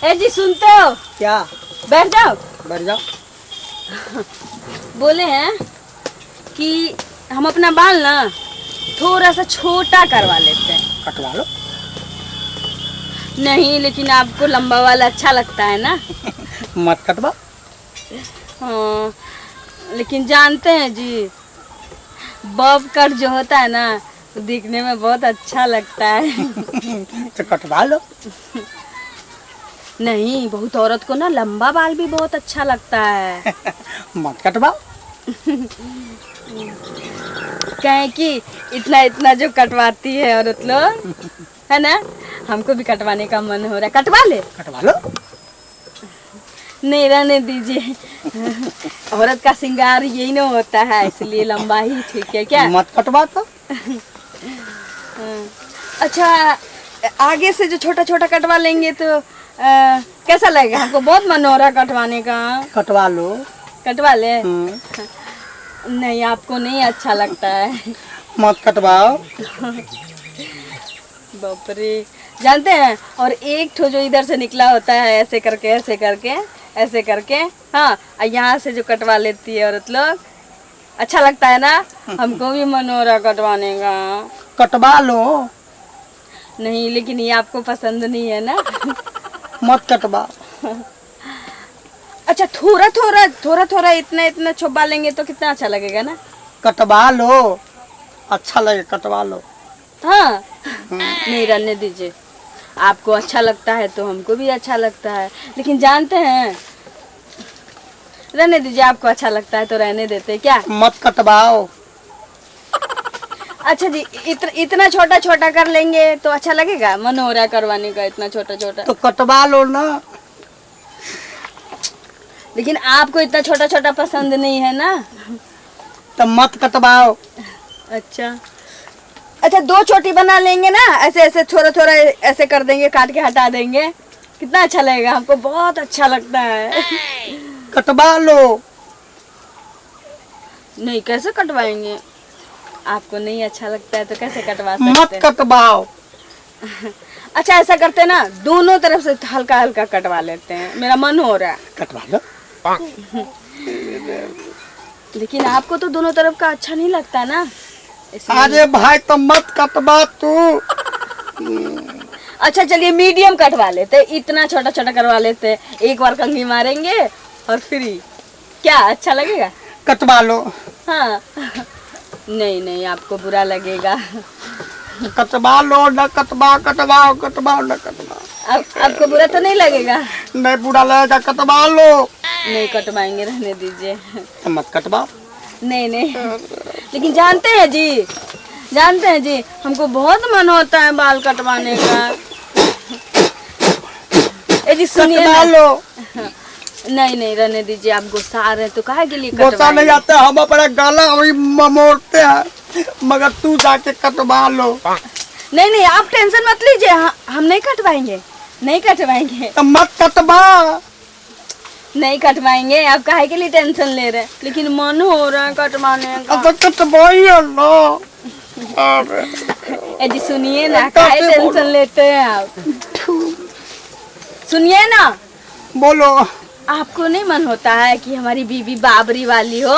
ए जी सुनते हो? क्या? बैठ जाओ। बैठ जाओ। बोले हैं कि हम अपना बाल ना थोड़ा सा छोटा करवा लेते हैं। कटवा लो। नहीं, लेकिन आपको लंबा वाला अच्छा लगता है ना। मत कटवा। हाँ, लेकिन जानते हैं जी, बॉब कट जो होता है ना तो दिखने में बहुत अच्छा लगता है। तो कटवा लो। नहीं, बहुत औरत को ना लंबा बाल भी बहुत अच्छा लगता है। मत कटवाओ। कहें कि इतना इतना जो कटवाती है औरत लोग, है ना, हमको भी कटवाने का मन हो रहा है। कटवा ले। कटवा लो। नहीं, रहने दीजिए। औरत का श्रृंगार यही ना होता है, इसलिए लंबा ही ठीक है। क्या? मत कटवा तो। अच्छा, आगे से जो छोटा छोटा कटवा लेंगे तो कैसा लगेगा? हमको बहुत मन हो रहा है कटवाने का। कटवा लो। कटवा ले। नहीं, आपको नहीं अच्छा लगता है। मत कटवाओ। बाप रे, जानते हैं, और एक ठो जो इधर से निकला होता है ऐसे करके ऐसे करके ऐसे करके, हाँ, यहाँ से जो कटवा लेती है औरत लोग, अच्छा लगता है ना। हमको भी मन हो रहा कटवाने का। कटवा लो। नहीं, लेकिन ये आपको पसंद नहीं है ना। मत कटवा। अच्छा, थोड़ा थोड़ा थोड़ा थोड़ा इतना इतना छुपा लेंगे तो कितना अच्छा लगेगा ना। कटवा लो, अच्छा लगे कटवा लो। हाँ, नहीं, रहने दीजिए। आपको अच्छा लगता है तो हमको भी अच्छा लगता है, लेकिन जानते हैं, रहने दीजिए। आपको अच्छा लगता है तो रहने देते क्या? मत कटवाओ। अच्छा जी, इतना छोटा छोटा कर लेंगे तो अच्छा लगेगा? मन हो रहा है करवाने का इतना छोटा छोटा। तो कटवा लो ना। लेकिन आपको इतना छोटा छोटा पसंद नहीं है ना। तो मत कटवाओ। अच्छा अच्छा, दो चोटी बना लेंगे ना, ऐसे ऐसे थोड़ा थोड़ा ऐसे कर देंगे, काट के हटा देंगे, कितना अच्छा लगेगा। हमको बहुत अच्छा लगता है। कटवा लो। नहीं, कैसे कटवाएंगे? आपको नहीं अच्छा लगता है तो कैसे कटवा सकते मत हैं? कटवाओ। अच्छा, ऐसा करते हैं ना, दोनों तरफ से हल्का हल्का कटवा लेते हैं, मेरा मन हो रहा है। कटवा लो। लेकिन आपको तो दोनों तरफ का अच्छा नहीं लगता ना, इसलिए। अरे भाई, तो मत कटवा तू। अच्छा चलिए, मीडियम कटवा लेते, इतना छोटा छोटा करवा लेते, एक बार कंघी मारेंगे और फ्री। क्या अच्छा लगेगा? कटवा लो। हाँ। नहीं नहीं, आपको बुरा लगेगा। कटवा लो न कटवा। कटवाओ कटवाओ न कटवाओ। आपको बुरा तो नहीं लगेगा? नहीं बुरा लगेगा। कटवा लो। नहीं कटवाएंगे, रहने दीजिए। मत कटवाओ। नहीं नहीं, लेकिन जानते हैं जी, हमको बहुत मन होता है बाल कटवाने का। ए जी सुनिए ना। लो। नहीं नहीं, रहने दीजिए। आप गुस्सा आ रहे हैं तो काहे के लिए गुस्सा नहीं आता, हम अपना गाला अभी मोड़ते हैं, मगर तू जाके कटवा लो। नहीं नहीं, आप टेंशन मत लीजिए, हम नहीं कटवाएंगे, नहीं कटवाएंगे। तो मत कटवा। नहीं कटवाएंगे, आप काहे के लिए टेंशन ले रहे हैं? लेकिन मन हो रहा है कटवाने का। अब कटवाइए लो। ए जी सुनिए ना, काहे टेंशन लेते हैं आप? सुनिए ना। बोलो। आपको नहीं मन होता है कि हमारी बीवी बाबरी वाली हो?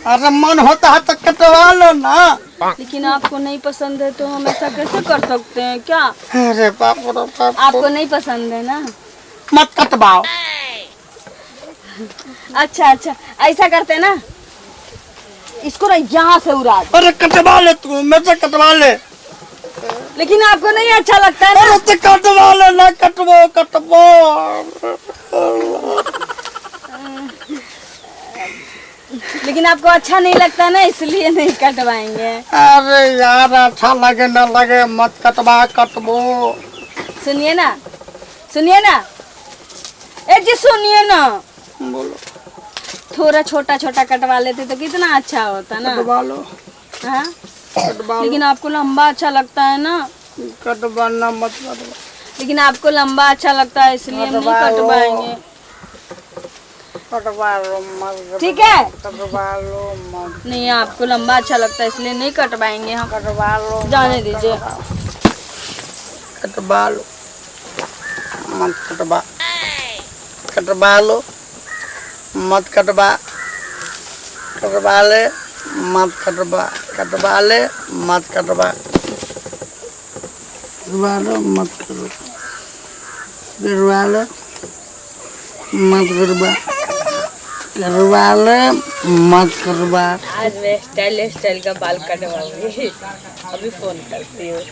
अरे मन होता है तो कटवा लो ना। लेकिन आपको नहीं पसंद है तो हम ऐसा कैसे कर सकते हैं? क्या अरे बाप रे बाप। आपको नहीं पसंद है ना? मत कटवाओ। अच्छा अच्छा, ऐसा करते हैं ना, इसको ना यहाँ से उड़ा दो। अरे कटवा ले तू, मेरे से कटवा ले। लेकिन आपको नहीं अच्छा लगता है ना? अरे तो कटवा ले ना। कटवो कटवो। लेकिन आपको अच्छा नहीं लगता ना, इसलिए नहीं कटवाएंगे। अरे यार, अच्छा लगे न लगे मत कटवा। कटवो। सुनिए ना, सुनिए ना। ए जी सुनिए ना। बोलो। थोड़ा छोटा छोटा कटवा लेते तो कितना अच्छा होता ना। कटवा लो। हाँ? कटवा लो। लेकिन आपको लंबा अच्छा लगता है ना। कटवाना मत कटवा। लेकिन आपको लंबा अच्छा लगता है, इसलिए हम नहीं कटवाएंगे। कटवा लो मत। ठीक है? कटवा लो मत। नहीं, आपको लंबा अच्छा लगता है इसलिए नहीं कटवाएंगे हम। कटवा लो। जाने दीजिए। कटवा लो। मत कटवा। कटवा लो, मत कटवा, कटवा ले मत कटवा, कटवा ले मत कटवा, कटवा लो मत कटवा, कटवा लो मत कटवा, करवा ले मत करवा। आज मैं स्टाइल का बाल कटवाऊंगी। अभी फोन करती हूँ,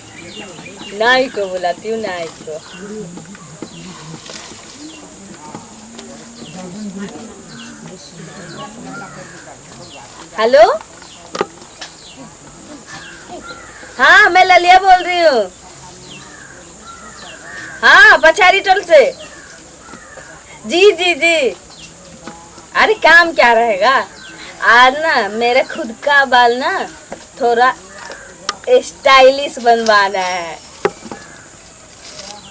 नाई को बुलाती हूँ, नाई को। हेलो, हाँ मैं ललिया बोल रही हूँ। हाँ पछारी टोल से। जी जी जी। अरे काम क्या रहेगा, आज ना मेरे खुद का बाल ना थोड़ा स्टाइलिश बनवाना है।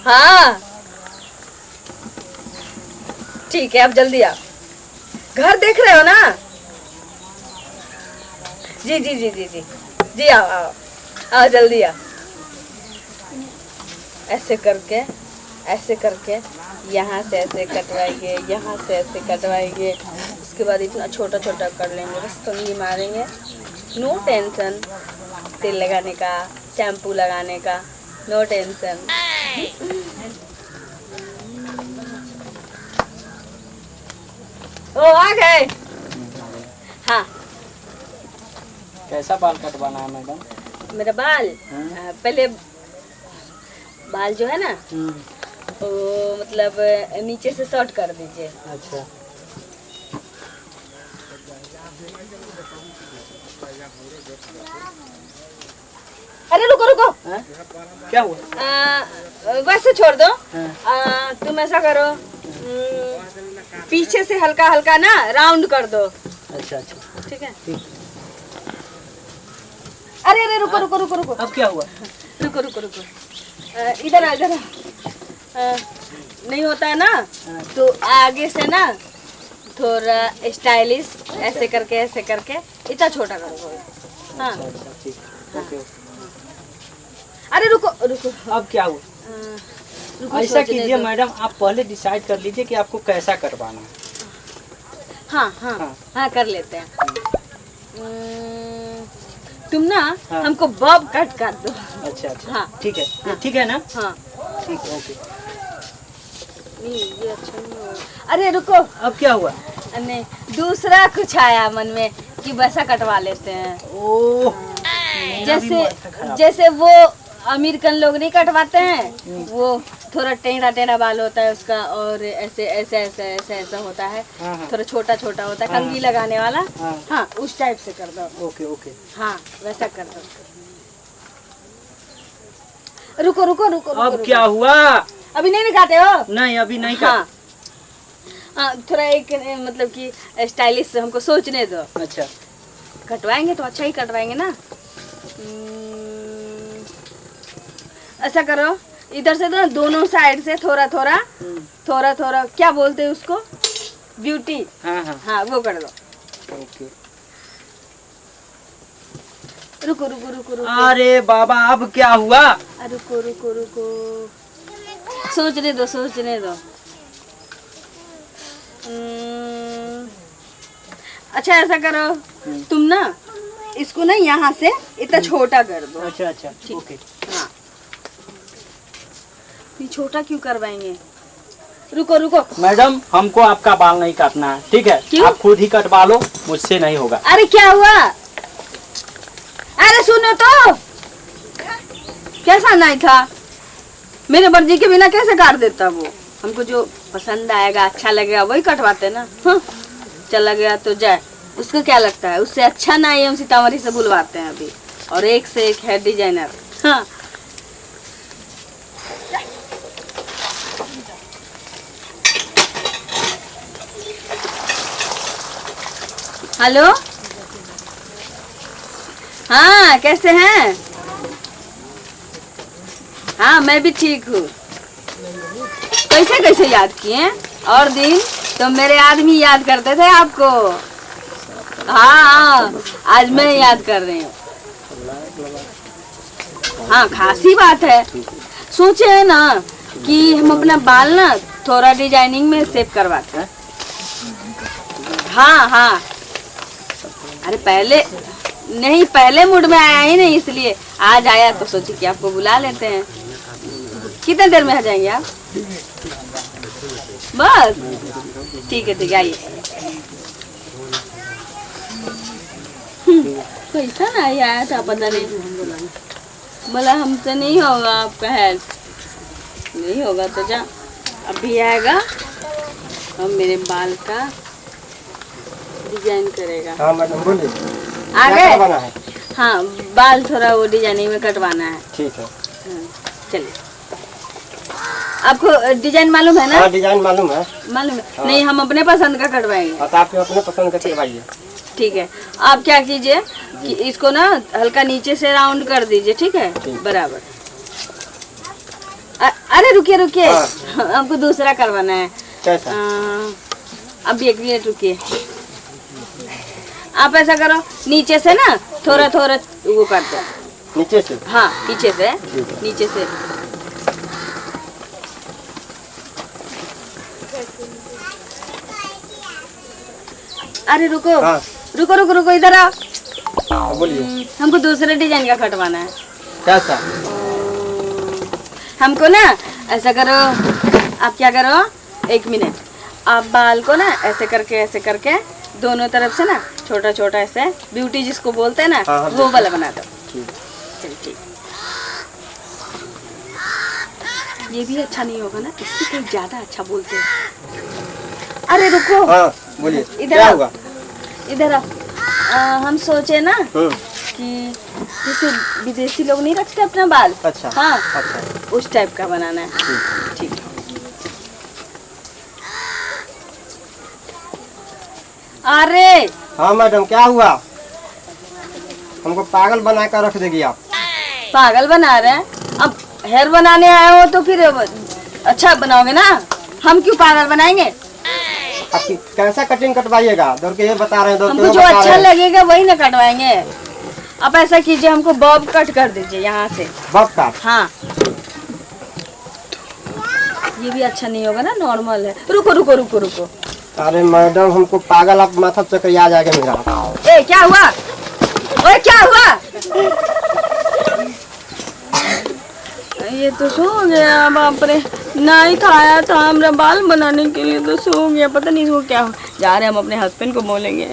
हाँ ठीक है, आप जल्दी आओ। घर देख रहे हो ना? जी जी जी जी जी जी, आओ आओ आओ, जल्दी आओ। ऐसे करके यहाँ से ऐसे कटवाएंगे, यहाँ से ऐसे कटवाएंगे, उसके बाद इतना छोटा छोटा कर लेंगे, बस कंघी मारेंगे। नो टेंशन, तेल लगाने का, शैम्पू लगाने का, नो टेंशन। ओ आ गए। हाँ कैसा बाल कटवाना है मैडम? मेरा बाल पहले बाल जो है ना तो मतलब नीचे से शॉर्ट कर दीजिए। अच्छा, अरे रुको रुको, है? क्या हुआ? वैसे छोड़ दो। हाँ। तुम ऐसा करो, पीछे से हल्का हल्का ना राउंड कर दो। अच्छा अच्छा, ठीक है। ठीक। अरे अरे रुको रुको रुको रुको, अब क्या हुआ? रुको रुको रुको, इधर आ इधर आ। नहीं होता है ना तो आगे से ना थोड़ा स्टाइलिश ऐसे करके इतना छोटा करो। हाँ अच्छा ठीक, ओके। अरे रुको रुको, अब क्या हुआ? रुको, ऐसा सोचने कीजिए दो। मैडम, आप पहले डिसाइड कर लीजिए कि आपको कैसा कटवाना है। हाँ हाँ हाँ। हाँ कर लेते हैं। तुम ना हाँ। हमको बॉब कट कर दो। अच्छा अच्छा, हाँ। ठीक है। हाँ। ठीक है ना? हाँ ठीक है, ओके। नहीं ये अच्छा नहीं होगा। अरे रुको, अब क्या हुआ? नहीं दूसरा कुछ आया मन में कि वैसा कटवा लेते हैं। ओह, जैसे वो अमेरिकन लोग नहीं कटवाते हैं, वो थोड़ा टेढ़ा टेढ़ा बाल होता है उसका, और ऐसे ऐसे ऐसे ऐसे ऐसा होता है, हाँ। थोड़ा छोटा छोटा होता है, हाँ। कंघी लगाने वाला। हाँ। हाँ उस टाइप से कर दो। Okay okay. हाँ वैसा कर दो। रुको रुको रुको, रुको, अब रुको। क्या हुआ? अभी नहीं निकालते हो? नहीं अभी नहीं हाँ हाँ, थोड़ा एक मतलब कि स्टाइलिश हमको सोचने दो। अच्छा, कटवाएंगे तो अच्छा ही कटवाएंगे ना। ऐसा करो, इधर से तो दोनों साइड से थोड़ा थोड़ा थोड़ा थोड़ा, क्या बोलते हैं उसको, ब्यूटी। हाँ हाँ, हाँ वो कर दो। ओके। रुको रुको रुको रुको, अरे बाबा अब क्या हुआ? रुको रुको रुको, सोचने दो सोचने दो। अच्छा ऐसा करो, तुम ना इसको ना यहाँ से इतना छोटा कर दो। अच्छा अच्छा, ओके। हाँ ये छोटा क्यों करवाएंगे? रुको रुको, मैडम हमको आपका बाल नहीं काटना है, ठीक है? क्यों? आप खुद ही कटवा लो, मुझसे नहीं होगा। अरे क्या हुआ? अरे सुनो तो, कैसा नहीं था? मेरे मर्जी के बिना कैसे काट देता वो? हमको जो पसंद आएगा, अच्छा लगेगा वही कटवाते ना। हाँ चला गया तो जाए, उसको क्या लगता है? उससे अच्छा ना ही हम सीतामढ़ी से बुलवाते हैं अभी, और एक से एक है डिजाइनर। हाँ हेलो, हाँ कैसे हैं? हाँ मैं भी ठीक हूँ। कैसे कैसे याद किए? और दिन तो मेरे आदमी याद करते थे आपको। हाँ हाँ आज मैं याद कर रही हूँ। हाँ खासी बात है। सोचे है ना कि हम अपना बाल ना थोड़ा डिजाइनिंग में शेप करवाते हैं। हाँ हाँ, अरे पहले नहीं, पहले मूड में आया ही नहीं, इसलिए आज आया तो सोची कि आपको बुला लेते हैं। कितने देर में आ जाएंगे आप? बस ठीक है आइए। पैसा ना ही आया था, पता नहीं, बोला हमसे नहीं होगा आपका हेल्प, नहीं होगा तो जा, अभी आएगा और मेरे बाल का डिजाइन करेगा। हाँ मैडम बोलिए, आ क्या गए? करवाना है? हाँ, बाल थोड़ा वो डिजाइनिंग में कटवाना है। ठीक है। हाँ, चलिए। आपको डिजाइन मालूम है ना? हाँ डिजाइन मालूम है। मालूम है? हाँ। नहीं, हम अपने पसंद का कटवाएंगे। और आप अपने पसंद का करवाइए। ठीक है, आप क्या कीजिए कि इसको ना हल्का नीचे से राउंड कर दीजिए, ठीक है? ठीक। बराबर। अरे रुकिए रुकिए, हाँ। हमको दूसरा करवाना है। कैसा? अभी एक मिनट रुकिए। आप ऐसा करो, नीचे से ना थोड़ा थोड़ा वो कर दो। नीचे से? हाँ, नीचे से, ठीक है। नीचे से। अरे रुको, हाँ। रुको रुको रुको, इधर आओ। हाँ, बोलिए। हमको दूसरे डिजाइन का कटवाना है। कैसा? हमको ना ऐसा करो, आप क्या करो, एक मिनट, आप बाल को ना ऐसे करके दोनों तरफ से ना छोटा छोटा ऐसे ब्यूटी जिसको बोलते हैं ना, हाँ, हाँ, वो वाला बना दो। ठीक। चल ठीक। ये भी अच्छा नहीं होगा ना, इससे कहीं ज्यादा अच्छा बोलते हैं। अरे रुको, हाँ बोलिए, इधर क्या आओ। होगा? इधर आओ। हम सोचे ना कि जैसे विदेशी लोग नहीं रखते अपना बाल, अच्छा। हाँ, अच्छा। उस टाइप का बनाना है। ठीक। अरे हाँ मैडम क्या हुआ? हमको पागल बना कर रख देगी आप। पागल बना रहे हैं? अब हेयर बनाने आए हो तो फिर अच्छा बनाओगे ना, हम क्यों पागल बनाएंगे? आप कैसा कटिंग कटवाइएगा? दौड़ के ये बता रहे हैं, हमको जो अच्छा लगेगा वही ना कटवाएंगे। आप ऐसा कीजिए, हमको बॉब कट कर दीजिए यहाँ से। Bob cut? हाँ, ये भी अच्छा नहीं होगा ना, नॉर्मल है। रुको रुको रुको रुको। अरे मैडम हमको पागल, आप माथा चक्कर आ जाएगा मेरा। ए क्या हुआ? ओए क्या हुआ? ये तो सो गया, बाप रे, नहीं खाया था हमरा बाल बनाने के लिए तो सो गया। पता नहीं इसको क्या हो। जा रहे हम अपने हस्बैंड को बोलेंगे।